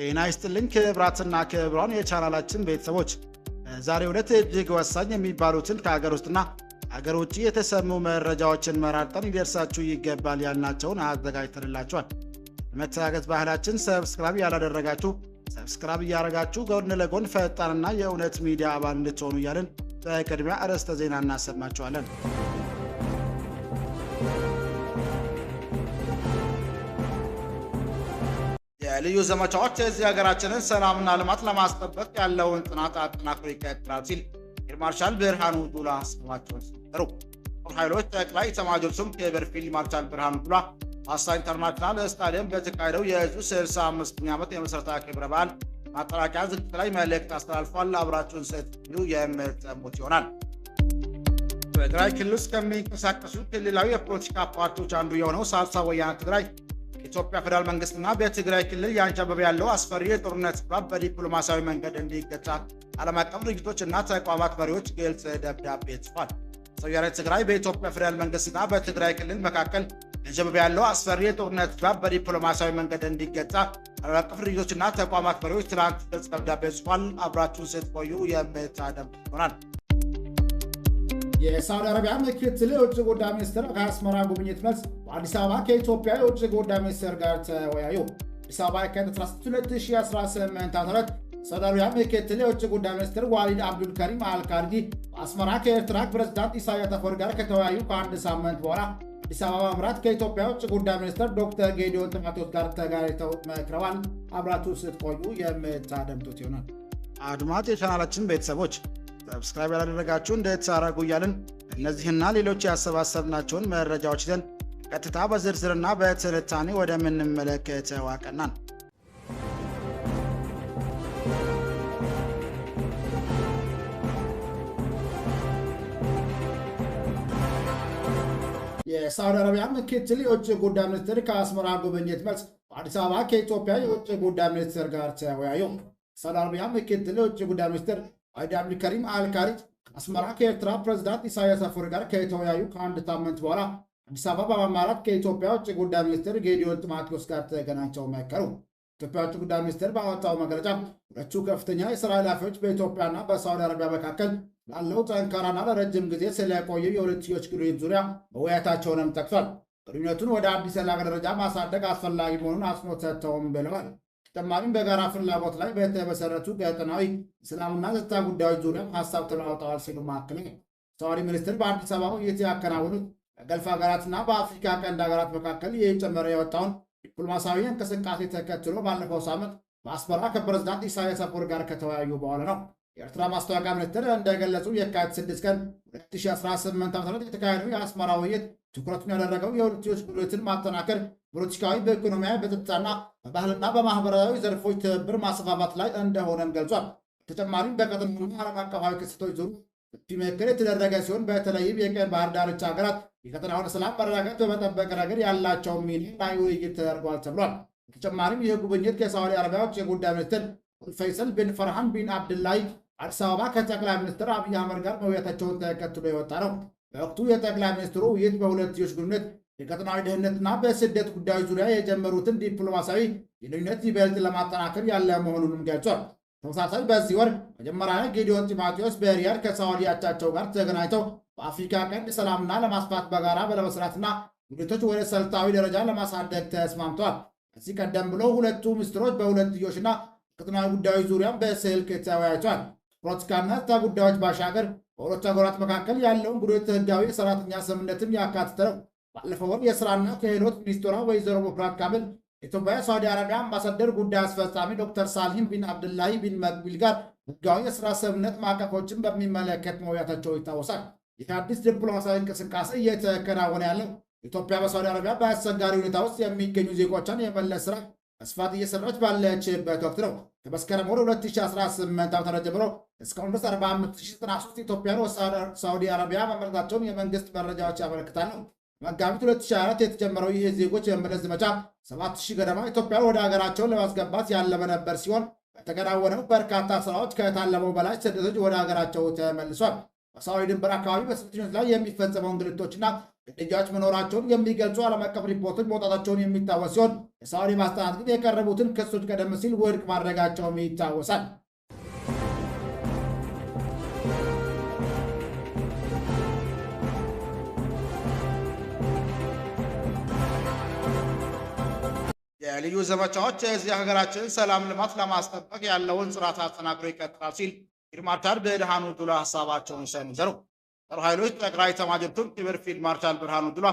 ጤና ይስጥልኝ ክብራትና ክብሯን የቻናላችን ቤተሰቦች ዛሬ ዕለት እጅግ ወሳኝ የሚባሉትን ከሀገር ውስጥና ሀገር ውጭ የተሰሙ መረጃዎችን መራርጠን ይደርሳችሁ ይገባል ያልናቸውን አዘጋጅተንላችኋል። በመተጋገዝ ባህላችን ሰብስክራይብ ያላደረጋችሁ ሰብስክራይብ እያደረጋችሁ ጎን ለጎን ፈጣንና የእውነት ሚዲያ አባል እንድትሆኑ እያልን በቅድሚያ አርዕስተ ዜና እናሰማችኋለን። የልዩ ዘመቻዎች የዚህ ሀገራችንን ሰላምና ልማት ለማስጠበቅ ያለውን ጥናት አጠናክሮ ይቀጥላል ሲል ኤር ማርሻል ብርሃኑ ጁላ አስማማቸውን ሲናገሩ፣ ጦር ኃይሎች ጠቅላይ ኤታማዦር ሹም ክቡር ፊልድ ማርሻል ብርሃኑ ጁላ ሐዋሳ ኢንተርናሽናል ስታዲየም በተካሄደው የዕዙ 65ኛ ዓመት የምስረታ ክብረ በዓል ማጠናቀቂያ ዝግጅት ላይ መልእክት አስተላልፏል። አብራችሁን ስትሉ የምትሰሙት ይሆናል። በትግራይ ክልል ውስጥ ከሚንቀሳቀሱ ክልላዊ የፖለቲካ ፓርቲዎች አንዱ የሆነው ሳልሳይ ወያነ ትግራይ የኢትዮጵያ ፌዴራል መንግስትና በትግራይ ክልል ያንዣበበ ያለው አስፈሪ የጦርነት ስጋት በዲፕሎማሲያዊ መንገድ እንዲገታ ዓለም አቀፍ ድርጅቶችና ተቋማት መሪዎች ግልጽ ደብዳቤ ጽፏል። ወያነ ትግራይ በኢትዮጵያ ፌዴራል መንግስትና በትግራይ ክልል መካከል ያንዣበበ ያለው አስፈሪ የጦርነት ስጋት በዲፕሎማሲያዊ መንገድ እንዲገታ ዓለም አቀፍ ድርጅቶችና ተቋማት መሪዎች ትናንት ግልጽ ደብዳቤ ጽፏል። አብራችሁን ስትቆዩ የምታደምጡ ይሆናል። የሳውዲ አረቢያ ምክትል የውጭ ጉዳይ ሚኒስትር ከአስመራ ጉብኝት መልስ በአዲስ አበባ ከኢትዮጵያ የውጭ ጉዳይ ሚኒስትር ጋር ተወያዩ። አዲስ አበባ የካቲት 2018 ዓ.ም ሳውዲ አረቢያ ምክትል የውጭ ጉዳይ ሚኒስትር ዋሊድ አብዱልከሪም አልካርዲ በአስመራ ከኤርትራ ፕሬዝዳንት ኢሳያስ አፈወርቂ ጋር ከተወያዩ ከአንድ ሳምንት በኋላ አዲስ አበባ ማምራት ከኢትዮጵያ የውጭ ጉዳይ ሚኒስትር ዶክተር ጌዲዮን ጢሞቴዎስ ጋር ተገናኝተው መክረዋል። አብራችሁ ስትቆዩ የምታደምጡት ይሆናል። አድማጭ የቻናላችን ቤተሰቦች ሰብስክራይብ ያላደረጋችሁ እንድትሳረጉ እያልን እነዚህና ሌሎች ያሰባሰብናቸውን መረጃዎች ይዘን ቀጥታ በዝርዝርና በትንታኔ ወደምንመለከተው አቀናን። የሳውዲ አረቢያ ምክትል የውጭ ጉዳይ ሚኒስትር ከአስመራ ጉብኝት መልስ በአዲስ አበባ ከኢትዮጵያ የውጭ ጉዳይ ሚኒስትር ጋር ተወያዩ። ሳውዲ አረቢያ ምክትል የውጭ ጉዳይ ሚኒስትር ዋሊድ አብዱልከሪም አልካርዲ አስመራ ከኤርትራ ፕሬዝዳንት ኢሳያስ አፈወርቂ ጋር ከተወያዩ ከአንድ ሳምንት በኋላ አዲስ አበባ በማምራት ከኢትዮጵያ ውጭ ጉዳይ ሚኒስትር ጌዲዮን ጢሞቴዎስ ጋር ተገናኝተው መከሩ። ኢትዮጵያ ውጭ ጉዳይ ሚኒስትር ባወጣው መግለጫ ሁለቱ ከፍተኛ የሥራ ኃላፊዎች በኢትዮጵያና በሳውዲ አረቢያ መካከል ላለው ጠንካራና ለረጅም ጊዜ ስለቆየው የሁለትዮሽ ግንኙነት ዙሪያ መወያየታቸውንም ጠቅሷል። ግንኙነቱን ወደ አዲስ የላቀ ደረጃ ማሳደግ አስፈላጊ መሆኑን አጽንኦት ሰጥተውም ብለዋል። ተጨማሪም በጋራ ፍላጎት ላይ በተመሰረቱ ቀጠናዊ ሰላምና ጸጥታ ጉዳዮች ዙሪያ ሀሳብ ተለዋውጠዋል ሲሉ አክለዋል። ሳውዲ ሚኒስትር በአዲስ አበባ ውይይት ያከናወኑት በገልፍ ሀገራትና በአፍሪካ ቀንድ ሀገራት መካከል እየጨመረ የወጣውን ዲፕሎማሲያዊ እንቅስቃሴ ተከትሎ ባለፈው ሳምንት በአስመራ ከፕሬዝዳንት ኢሳያስ አፈወርቂ ጋር ከተወያዩ በኋላ ነው። የኤርትራ ማስታወቂያ ሚኒስትር እንደገለጹ የካቲት 6 ቀን 2018 ዓ.ም የተካሄደው የአስመራ ውይይት ትኩረቱን ያደረገው የሁለትዮሽ ግንኙነትን ማጠናከር፣ ፖለቲካዊ፣ በኢኮኖሚያዊ፣ በጸጥታና በባህልና በማህበራዊ ዘርፎች ትብብር ማስፋፋት ላይ እንደሆነም ገልጿል። በተጨማሪም በቀጠናውና ዓለም አቀፋዊ ክስተቶች ዙሪያ ምክክር የተደረገ ሲሆን በተለይም የቀይ ባህር ዳርቻ ሀገራት የቀጠናውን ሰላም መረጋጋት በመጠበቅ ረገድ ያላቸው ሚና ላይ ውይይት ተደርጓል ተብሏል። በተጨማሪም ይህ ጉብኝት ከሳዑዲ አረቢያ ውጭ ጉዳይ ሚኒስትር ፈይሰል ቢን ፈርሃን ቢን አብድላሂ አዲስ አበባ ከጠቅላይ ሚኒስትር አብይ አህመድ ጋር መወያየታቸውን ተከትሎ የወጣ ነው። በወቅቱ የጠቅላይ ሚኒስትሩ ውይይት በሁለትዮሽ ግንኙነት፣ የቀጠናዊ ደህንነትና በስደት ጉዳዮች ዙሪያ የጀመሩትን ዲፕሎማሲያዊ ግንኙነት ይበልጥ ለማጠናከር ያለ መሆኑንም ገልጿል። ተመሳሳይ በዚህ ወር መጀመሪያ ላይ ጌዲዮን ጢሞቴዎስ በሪያድ ከሳዑዲ አቻቸው ጋር ተገናኝተው በአፍሪካ ቀንድ ሰላምና ለማስፋት በጋራ ለመስራትና ግንኙነቶች ወደ ስልታዊ ደረጃ ለማሳደግ ተስማምተዋል። ከዚህ ቀደም ብሎ ሁለቱ ሚኒስትሮች በሁለትዮሽና ቀጠናዊ ጉዳዮች ዙሪያም በስልክ ተወያይተዋል። ፖለቲካና ጸጥታ ጉዳዮች ባሻገር በሁለቱ ሀገራት መካከል ያለውን ግንኙነት ህጋዊ የሰራተኛ ስምምነትን ያካተተ ነው። ባለፈው ወር የስራና ክህሎት ሚኒስትሯ ወይዘሮ ሙፈሪያት ካሚል የኢትዮጵያ ሳዑዲ አረቢያ አምባሳደር ጉዳይ አስፈጻሚ ዶክተር ሳሊም ቢን አብድላሂ ቢን መቅቢል ጋር ህጋዊ የስራ ስምምነት ማዕቀፎችን በሚመለከት መወያየታቸው ይታወሳል። ይህ አዲስ ዲፕሎማሲያዊ እንቅስቃሴ እየተከናወነ ያለው ኢትዮጵያ በሳዑዲ አረቢያ በአስቸጋሪ ሁኔታ ውስጥ የሚገኙ ዜጎቿን የመለስ ስራ በስፋት እየሰራች ባለችበት ወቅት ነው። ከመስከረም ወር 2018 ዓ.ም ጀምሮ እስካሁን ድረስ 45093 ኢትዮጵያውያን ወደ ሳዑዲ አረቢያ መመለሳቸውን የመንግስት መረጃዎች ያመለክታሉ። መጋቢት 2024 የተጀመረው ይህ ዜጎች የመመለስ ዘመቻ 7000 ገደማ ኢትዮጵያውያን ወደ ሀገራቸውን ለማስገባት ያለመ ነበር ሲሆን በተከናወነው በርካታ ስራዎች ከታለመው በላይ ስደተኞች ወደ ሀገራቸው ተመልሷል። በሳውዲ ድንበር አካባቢ በስደተኞች ላይ የሚፈጸመው እንግልቶችና ግድያዎች መኖራቸውን የሚገልጹ ዓለም አቀፍ ሪፖርቶች መውጣታቸውን የሚታወስ ሲሆን የሳውዲ ባለስልጣናት ግን የቀረቡትን ክሶች ቀደም ሲል ውድቅ ማድረጋቸውም ይታወሳል። የልዩ ዘመቻዎች የዚህ ሀገራችን ሰላም ልማት ለማስጠበቅ ያለውን ጽናት አጠናክሮ ይቀጥላል ሲል ፊልድ ማርሻል ብርሃኑ ጁላ ሀሳባቸውን ሰነዘሩ። ጦር ኃይሎች ጠቅላይ ኤታማዦር ሹም ክቡር ፊልድ ማርሻል ብርሃኑ ጁላ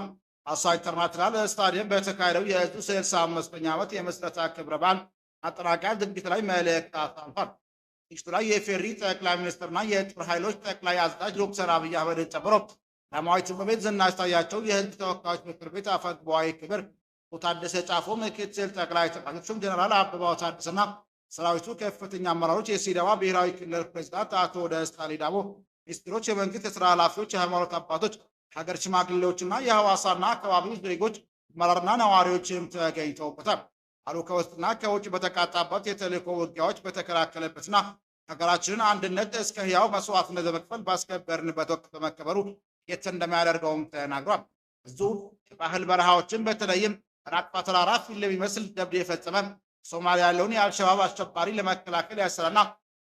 ሐዋሳ ኢንተርናሽናል ስታዲየም በተካሄደው የዕዙ 65ኛ ዓመት የምስረታ ክብረ በዓል ማጠናቀቂያ ዝግጅት ላይ መልእክት አስተላልፏል። ዝግጅቱ ላይ የኢፌዴሪ ጠቅላይ ሚኒስትርና የጦር ኃይሎች ጠቅላይ አዛዥ ዶክተር አብይ አህመድን ጨምሮ ቀዳማዊት እመቤት ዝናሽ ታያቸው፣ የህዝብ ተወካዮች ምክር ቤት አፈ ጉባኤ ክብር ታደሰ ጫፎ፣ ምክትል ጠቅላይ ኤታማዦር ሹም ጀነራል አበባው ታደሰና ሰራዊቱ ከፍተኛ አመራሮች፣ የሲዳማ ብሔራዊ ክልል ፕሬዝዳንት አቶ ደስታ ሌዳሞ፣ ሚኒስትሮች፣ የመንግስት የስራ ኃላፊዎች፣ የሃይማኖት አባቶች፣ ሀገር ሽማግሌዎችና የሐዋሳና አካባቢው ዜጎች አመራርና ነዋሪዎችም ተገኝተውበታል። አሉ ከውስጥና ከውጭ በተቃጣበት የተልእኮ ውጊያዎች በተከላከለበትና ሀገራችንን አንድነት እስከ ህያው መስዋዕትነት ለመክፈል ባስከበርንበት ወቅት በመከበሩ የት እንደሚያደርገውም ተናግሯል። ብዙ የባህል በረሃዎችን በተለይም ራቅፋ ተራራ ፊት ለሚመስል ደብድ የፈጸመ ሶማሊያ ያለውን የአልሸባብ አሸባሪ ለመከላከል ያሰረና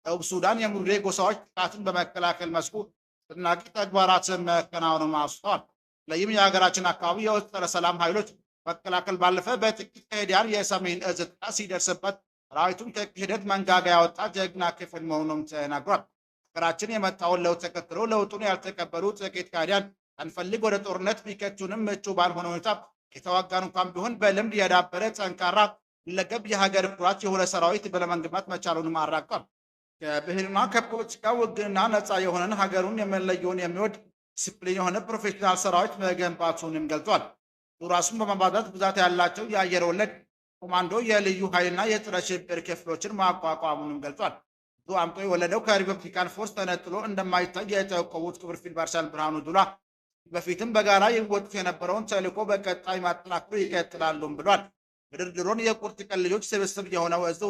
ደቡብ ሱዳን የሙርሌ ጎሳዎች ጥቃትን በመከላከል መስኩ አስደናቂ ተግባራትን መከናወኑን አውስተዋል። በተለይም የሀገራችን አካባቢ የውስጥ ጸረ ሰላም ኃይሎች መከላከል ባለፈ በጥቂት ከሄዲያን የሰሜን እዝ ጥቃት ሲደርስበት ሰራዊቱን ከክህደት መንጋጋ ያወጣ ጀግና ክፍል መሆኑንም ተናግሯል። ሀገራችን የመጣውን ለውጥ ተከትሎ ለውጡን ያልተቀበሉ ጥቂት ከሄዲያን አንፈልግ ወደ ጦርነት ቢከቱንም ምቹ ባልሆነ ሁኔታ የተዋጋን እንኳን ቢሆን በልምድ የዳበረ ጠንካራ ለገብ የሀገር ኩራት የሆነ ሰራዊት በለመንግማት መቻሉንም አራግጧል። ከብሔርና ከፖለቲካ ውግንና ነፃ የሆነን ሀገሩን የመለየውን የሚወድ ዲስፕሊን የሆነ ፕሮፌሽናል ሰራዊት መገንባቱንም ገልጿል። ራሱን በማባዛት ብዛት ያላቸው የአየር ወለድ ኮማንዶ፣ የልዩ ኃይልና የጸረ ሽብር ክፍሎችን ማቋቋሙንም ገልጿል። ብዙ አምጦ የወለደው ከሪፐብሊካን ፎርስ ተነጥሎ እንደማይታይ የጠቆሙት ክቡር ፊልድ ማርሻል ብርሃኑ ጁላ በፊትም በጋራ ይወጡት የነበረውን ተልዕኮ በቀጣይ ማጠናከሩ ይቀጥላሉም ብሏል። ድርድሩን የቁርጥ ቀን ልጆች ስብስብ የሆነው እዙ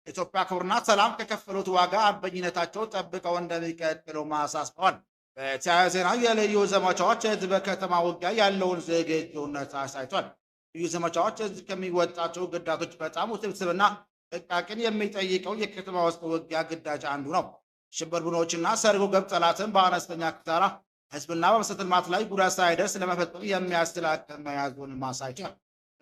ኢትዮጵያ ክብርና ሰላም ከከፈሉት ዋጋ አርበኝነታቸው ጠብቀው እንደሚቀጥሉ አሳስበዋል። በተያያዘ ዜና የልዩ ዘመቻዎች ህዝብ በከተማ ውጊያ ያለውን ዝግጁነት አሳይቷል። ልዩ ዘመቻዎች ህዝብ ከሚወጣቸው ግዳጆች በጣም ውስብስብና ጥንቃቄን የሚጠይቀው የከተማ ውስጥ ውጊያ ግዳጅ አንዱ ነው። ሽብር ቡድኖችና ሰርጎ ገብ ጠላትን በአነስተኛ ኪሳራ ህዝብና በመሰረተ ልማት ላይ ጉዳት ሳይደርስ ለመፈጸም የሚያስችል አቅም መያዙን አሳይቷል።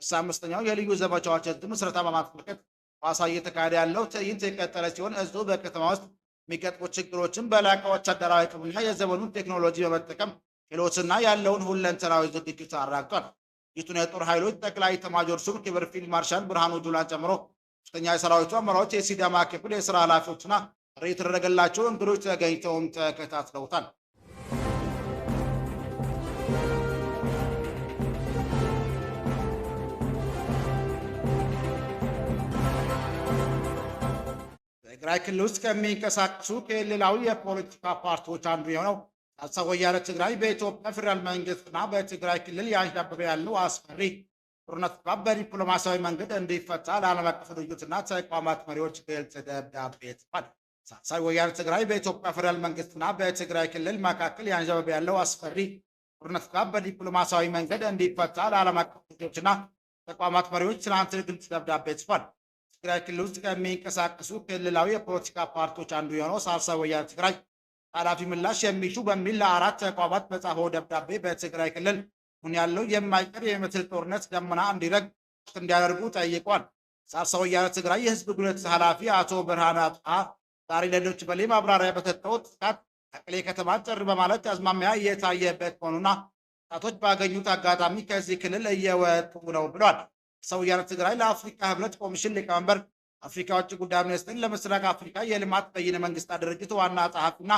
65ኛው የልዩ ዘመቻዎች ህዝብ ምስረታ በማስመልከት ሐዋሳ እየተካሄደ ያለው ትዕይንት የቀጠለ ሲሆን ህዝቡ በከተማ ውስጥ የሚገጥሙ ችግሮችን በላቀ ወታደራዊ አቅምና የዘመኑን ቴክኖሎጂ በመጠቀም ክህሎትና ያለውን ሁለንተናዊ ዝግጅት አራግጧል። ይህን የጦር ኃይሎች ጠቅላይ ኤታማዦር ሹም ክቡር ፊልድ ማርሻል ብርሃኑ ጁላን ጨምሮ ከፍተኛ የሰራዊቱ አመራሮች፣ የሲዳማ ክፍል የስራ ኃላፊዎችና ጥሪ የተደረገላቸው እንግዶች ተገኝተውም ተከታትለውታል። በትግራይ ክልል ውስጥ ከሚንቀሳቀሱ ክልላዊ የፖለቲካ ፓርቲዎች አንዱ የሆነው ሳልሳይ ወያነ ትግራይ በኢትዮጵያ ፌዴራል መንግስትና በትግራይ ክልል ያንዣበበ ያለው አስፈሪ ጦርነት በዲፕሎማሲያዊ መንገድ እንዲፈታ ለዓለም አቀፍ ድርጅቶችና ተቋማት መሪዎች ግልጽ ደብዳቤ ጽፏል። ሳልሳይ ወያነ ትግራይ በኢትዮጵያ ፌዴራል መንግስትና በትግራይ ክልል መካከል ያንዣበበ ያለው አስፈሪ ጦርነት በዲፕሎማሲያዊ መንገድ እንዲፈታ ለዓለም አቀፍ ድርጅቶችና ተቋማት መሪዎች ትናንት ግልጽ ደብዳቤ ጽፏል። ትግራይ ክልል ውስጥ ከሚንቀሳቀሱ ክልላዊ የፖለቲካ ፓርቲዎች አንዱ የሆነው ሳልሳይ ወያነ ትግራይ ኃላፊ ምላሽ የሚሹ በሚል ለአራት ተቋማት በጻፈው ደብዳቤ በትግራይ ክልል አሁን ያለው የማይቀር የሚመስል ጦርነት ደመና እንዲረግብ እንዲያደርጉ ጠይቋል። ሳልሳይ ወያነ ትግራይ የህዝብ ግንኙነት ኃላፊ አቶ ብርሃኑ አጽብሃ ዛሬ ለዶይቼ ቬለ ማብራሪያ በሰጠው ጥቃት መቀሌ ከተማን ጭር በማለት አዝማሚያ እየታየበት መሆኑና ወጣቶች ባገኙት አጋጣሚ ከዚህ ክልል እየወጡ ነው ብሏል። ሳልሳይ ወያነ ትግራይ ለአፍሪካ ህብረት ኮሚሽን ሊቀመንበር፣ አፍሪካ ውጭ ጉዳይ ሚኒስትር፣ ለምስራቅ አፍሪካ የልማት በይነ መንግስታት ድርጅት ዋና ጸሐፊና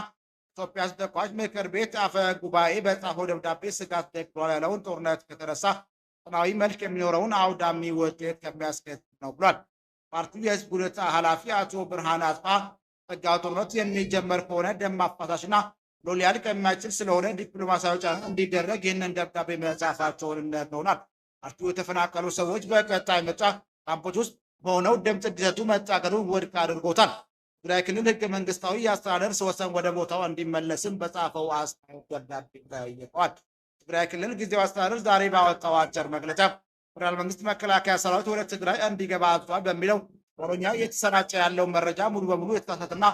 ኢትዮጵያ ተወካዮች ምክር ቤት አፈ ጉባኤ በጻፈው ደብዳቤ ስጋት ደቅኗል ያለውን ጦርነት ከተነሳ ቀጠናዊ መልክ የሚኖረውን አውዳሚ ውጤት ከሚያስከትል ነው ብሏል። ፓርቲው የህዝብ ግንኙነት ኃላፊ አቶ ብርሃኑ አጽብሃ ጸጋው ጦርነት የሚጀመር ከሆነ ደም ማፋሳሽና ሊያልቅ የማይችል ስለሆነ ዲፕሎማሲያዊ ጫና እንዲደረግ ይህንን ደብዳቤ መጻፋቸውን ነግረውናል። ፓርቲው የተፈናቀሉ ሰዎች በቀጣይ ምርጫ ካምፖች ውስጥ በሆነው ድምፅ እንዲሰጡ መታገዱን ውድቅ አድርጎታል። ትግራይ ክልል ህገ መንግስታዊ የአስተዳደር ወሰን ወደ ቦታው እንዲመለስም በጻፈው አስተያየት ደብዳቤ ጠይቀዋል። ትግራይ ክልል ጊዜያዊ አስተዳደር ዛሬ ባወጣው አጭር መግለጫ ፌደራል መንግስት መከላከያ ሰራዊት ወደ ትግራይ እንዲገባ አዟል በሚለው ኦሮኛ እየተሰራጨ ያለው መረጃ ሙሉ በሙሉ የተሳሳተና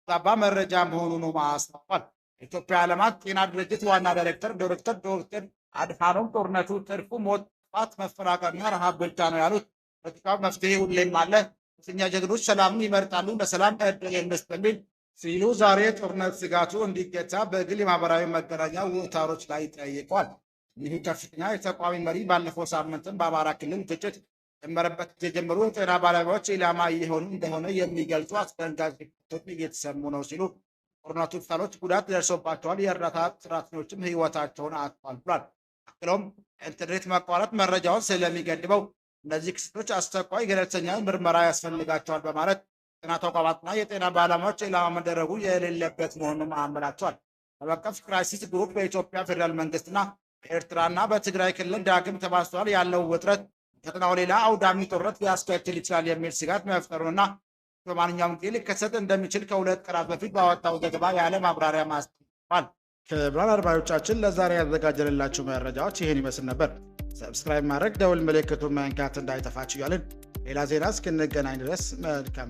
ዛባ መረጃ መሆኑን አስታውቋል። የኢትዮጵያ ዓለማት ጤና ድርጅት ዋና ዳይሬክተር ዶክተር አድሃኖም ጦርነቱ ትርፉ ሞት፣ ጥፋት፣ መፈናቀልና ረሃብ ብቻ ነው ያሉት ፖለቲካዊ መፍትሄ ሁሌም አለ፣ እኛ ጀግኖች ሰላምን ይመርጣሉ፣ ለሰላም ዕድል እንስጥ በሚል ሲሉ ዛሬ ጦርነት ስጋቱ እንዲገታ በግል የማህበራዊ መገናኛ አውታሮች ላይ ጠይቋል። ይህ ከፍተኛ የተቃዋሚ መሪ ባለፈው ሳምንትም በአማራ ክልል ግጭት ጀመረበት ጊዜ ጀምሮ የጤና ባለሙያዎች ኢላማ እየሆኑ እንደሆነ የሚገልጹ አስደንጋጭ ሪፖርቶች እየተሰሙ ነው ሲሉ ጦርነቱ ክፍሎች ጉዳት ደርሶባቸዋል፣ የእርዳታ ሰራተኞችም ህይወታቸውን አጥተዋል ብሏል። አክሎም ኢንተርኔት መቋረጥ መረጃውን ስለሚገድበው እነዚህ ክስተቶች አስቸኳይ ገለልተኛ ምርመራ ያስፈልጋቸዋል በማለት ጤና ተቋማትና የጤና ባለሙያዎች ኢላማ መደረጉ የሌለበት መሆኑን አመላክቷል። ዓለም አቀፍ ክራይሲስ ግሩፕ በኢትዮጵያ ፌዴራል መንግስትና በኤርትራና በትግራይ ክልል ዳግም ተባብሷል ያለው ውጥረት ፈተናው ሌላ አውዳሚ ጦርነት ሊያስከትል ይችላል የሚል ስጋት መፍጠሩንና በማንኛውም ጊዜ ሊከሰት እንደሚችል ከሁለት ቀናት በፊት ባወጣው ዘገባ ያለ ማብራሪያ ማስታወቋል። ክቡራን አድማጮቻችን ለዛሬ ያዘጋጀንላችሁ መረጃዎች ይህን ይመስል ነበር። ሰብስክራይብ ማድረግ፣ ደውል ምልክቱን መንካት እንዳይጠፋችሁ እያልን ሌላ ዜና እስክንገናኝ ድረስ መልካም